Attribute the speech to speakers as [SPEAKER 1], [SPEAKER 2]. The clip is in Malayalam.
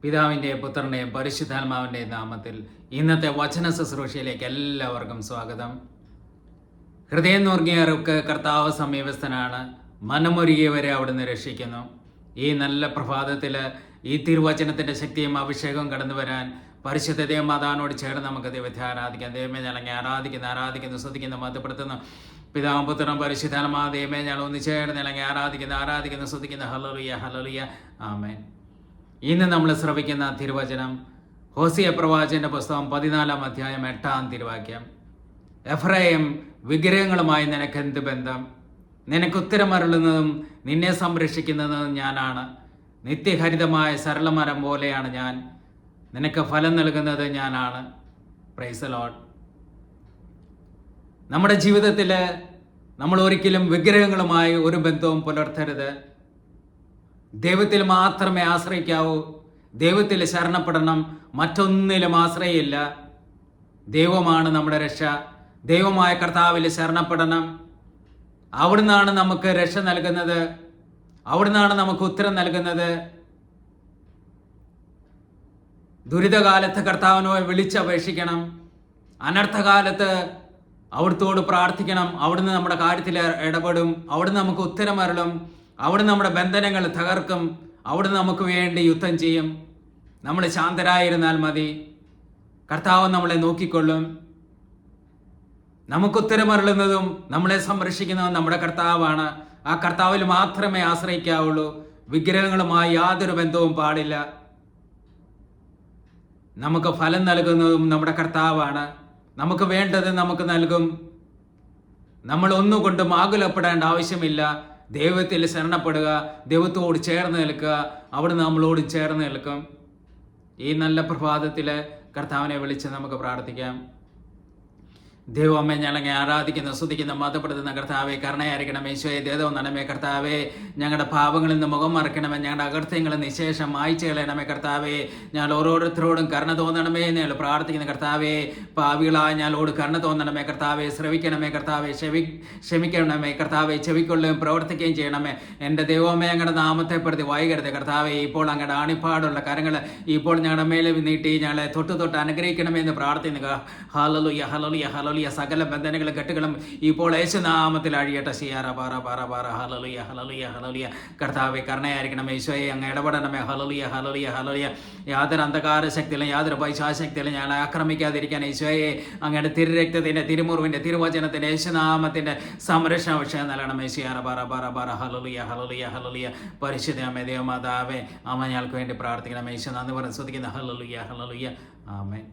[SPEAKER 1] പിതാവിൻ്റെയും പുത്രൻ്റെയും പരിശുദ്ധാത്മാവിൻ്റെയും നാമത്തിൽ ഇന്നത്തെ വചന ശുശ്രൂഷയിലേക്ക് എല്ലാവർക്കും സ്വാഗതം. ഹൃദയം നുറുങ്ങിയവർക്ക് കർത്താവ് സമീപസ്ഥനാണ്, മനമൊരുകിയവരെ അവിടുന്ന് രക്ഷിക്കുന്നു. ഈ നല്ല പ്രഭാതത്തിൽ ഈ തിരുവചനത്തിൻ്റെ ശക്തിയും അഭിഷേകവും കടന്നു വരാൻ പരിശുദ്ധ ദേവമാതാവിനോട് ചേർന്ന് നമുക്ക് ദൈവത്തെ ആരാധിക്കാം. ദൈവമേ ഞങ്ങളെ ആരാധിക്കുന്നു, സ്തുതിക്കുന്നു, മഹത്വപ്പെടുത്തുന്നു. പിതാവും പുത്രനും പരിശുദ്ധാത്മാ ദൈവമേ ഞങ്ങൾ ഒന്ന് ചേർന്ന് ഞങ്ങളെ ആരാധിക്കുന്നു, സ്തുതിക്കുന്നു. ഹല്ലേലൂയ, ഹല്ലേലൂയ, ആമേൻ. ഇന്ന് നമ്മൾ ശ്രവിക്കുന്ന തിരുവചനം ഹോസിയ പ്രവാചകന്റെ പുസ്തകം 14-ാം അധ്യായം 8-ാം തിരുവാക്യം. എഫ്രൈം, വിഗ്രഹങ്ങളുമായി നിനക്കെന്ത് ബന്ധം? നിനക്ക് ഉത്തരമരുളുന്നതും നിന്നെ സംരക്ഷിക്കുന്നതും ഞാനാണ്. നിത്യഹരിതമായ സരളമരം പോലെയാണ് ഞാൻ. നിനക്ക് ഫലം നൽകുന്നത് ഞാനാണ്. Praise the Lord. നമ്മുടെ ജീവിതത്തിൽ നമ്മൾ ഒരിക്കലും വിഗ്രഹങ്ങളുമായി ഒരു ബന്ധവും പുലർത്തരുത്. ദൈവത്തിൽ മാത്രമേ ആശ്രയിക്കാവൂ. ദൈവത്തിൽ ശരണപ്പെടണം, മറ്റൊന്നിലും ആശ്രയമില്ല. ദൈവമാണ് നമ്മുടെ രക്ഷ. ദൈവമായ കർത്താവിൽ ശരണപ്പെടണം. അവിടുന്നാണ് നമുക്ക് രക്ഷ നൽകുന്നത്, അവിടുന്നാണ് നമുക്ക് ഉത്തരം നൽകുന്നത്. ദുരിതകാലത്ത് കർത്താവിനെ വിളിച്ചപേക്ഷിക്കണം. അനർത്ഥകാലത്ത് അവിടുത്തോട് പ്രാർത്ഥിക്കണം. അവിടുന്ന് നമ്മുടെ കാര്യത്തിൽ ഇടപെടും. അവിടുന്ന് നമുക്ക് ഉത്തരമരുളും. അവിടുന്ന് നമ്മുടെ ബന്ധനങ്ങൾ തകർക്കും. അവിടുന്ന് നമുക്ക് വേണ്ടി യുദ്ധം ചെയ്യും. നമ്മൾ ശാന്തരായിരുന്നാൽ മതി. കർത്താവ് നമ്മളെ നോക്കിക്കൊള്ളും. നമുക്ക് ഉത്തരമരുളുന്നതും നമ്മളെ സംരക്ഷിക്കുന്നതും നമ്മുടെ കർത്താവാണ്. ആ കർത്താവിൽ മാത്രമേ ആശ്രയിക്കാവുള്ളൂ. വിഗ്രഹങ്ങളുമായി യാതൊരു ബന്ധവും പാടില്ല. നമുക്ക് ഫലം നൽകുന്നതും നമ്മുടെ കർത്താവാണ്. നമുക്ക് വേണ്ടത് നമുക്ക് നൽകും. നമ്മൾ ഒന്നുകൊണ്ടും ആകുലപ്പെടേണ്ട ആവശ്യമില്ല. ദൈവത്തിൽ ശരണപ്പെടുക, ദൈവത്തോട് ചേർന്ന് നിൽക്കുക, അവിടുന്ന് നമ്മളോട് ചേർന്ന് നിൽക്കും. ഈ നല്ല പ്രഭാതത്തിൽ കർത്താവിനെ വിളിച്ച് നമുക്ക് പ്രാർത്ഥിക്കാം. ദൈവമേ ഞങ്ങളെ ആരാധിക്കുന്ന, സ്തുതിക്കുന്ന, മഹത്വപ്പെടുത്തുന്ന കർത്താവെ, കരുണയായിരിക്കണമേ. ഈശോയെ ദേവം നടമേ കർത്താവെ. ഞങ്ങളുടെ പാപങ്ങളിൽ നിന്ന് മുഖം മറക്കണമേ. ഞങ്ങളുടെ അകൃത്യങ്ങൾ നിശേഷം മായ്ച്ചു കളയണമേ കർത്താവെ. ഞാൻ ഓരോരുത്തരോടും കരുണ തോന്നണമേ എന്ന് ഞങ്ങൾ പ്രാർത്ഥിക്കുന്ന കർത്താവെ. പാപികളായ ഞങ്ങളോട് കരുണ തോന്നണമേ കർത്താവെ. ശ്രവിക്കണമേ കർത്താവെ. ക്ഷമിക്കണമേ കർത്താവെ. ചെവിക്കൊള്ളുകയും പ്രവർത്തിക്കുകയും ചെയ്യണമേ. എൻ്റെ ദൈവമേ, ഞങ്ങളുടെ നാമത്തെ പ്രതി വൈകരുത് കർത്താവെ. ഇപ്പോൾ അങ്ങയുടെ ആണിപ്പാടുള്ള കരങ്ങൾ ഇപ്പോൾ ഞങ്ങളുടെ മേലെ നീട്ടി ഞങ്ങളെ തൊട്ട് അനുഗ്രഹിക്കണമേ എന്ന് പ്രാർത്ഥിക്കുക. ഹല്ലേലൂയ, ഹല്ലേലൂയ, ഹല്ലേലൂയ. സകല ബന്ധനങ്ങളും കെട്ടുകളും ഇപ്പോൾ യേശുനാമത്തിൽ അഴിയട്ടെ. ഹല്ലേലൂയ, ഹല്ലേലൂയ, ഹല്ലേലൂയ. കർത്താവേ കരുണയായിരിക്കണമേ. ഈശോയെ അങ്ങ് ഇടപെടണമേ. ഹല്ലേലൂയ, ഹല്ലേലൂയ, ഹല്ലേലൂയ. യാതൊരു അന്ധകാര ശക്തിയിലും യാതൊരു പൈശാചശക്തിയിലും ഞങ്ങളെ ആക്രമിക്കാതിരിക്കാൻ ഈശോയെ അങ്ങയുടെ തിരുരക്തത്തിന്റെ, തിരുമുറിവിന്റെ, തിരുവചനത്തിന്റെ, യേശുനാമത്തിന്റെ സംരക്ഷണ വിഷയം നൽകണമേ. ഹല്ലേലൂയ, ഹല്ലേലൂയ, ഹല്ലേലൂയ. പരിശുദ്ധ അമ്മേ ദൈവമാതാവേ, അമ്മ ഞങ്ങൾക്ക് വേണ്ടി പ്രാർത്ഥിക്കണമേ. ഈശോ നന്ദി പറഞ്ഞ് സ്തുതിക്കുന്ന. ഹല്ലേലൂയ, ഹല്ലേലൂയ, ആമേൻ.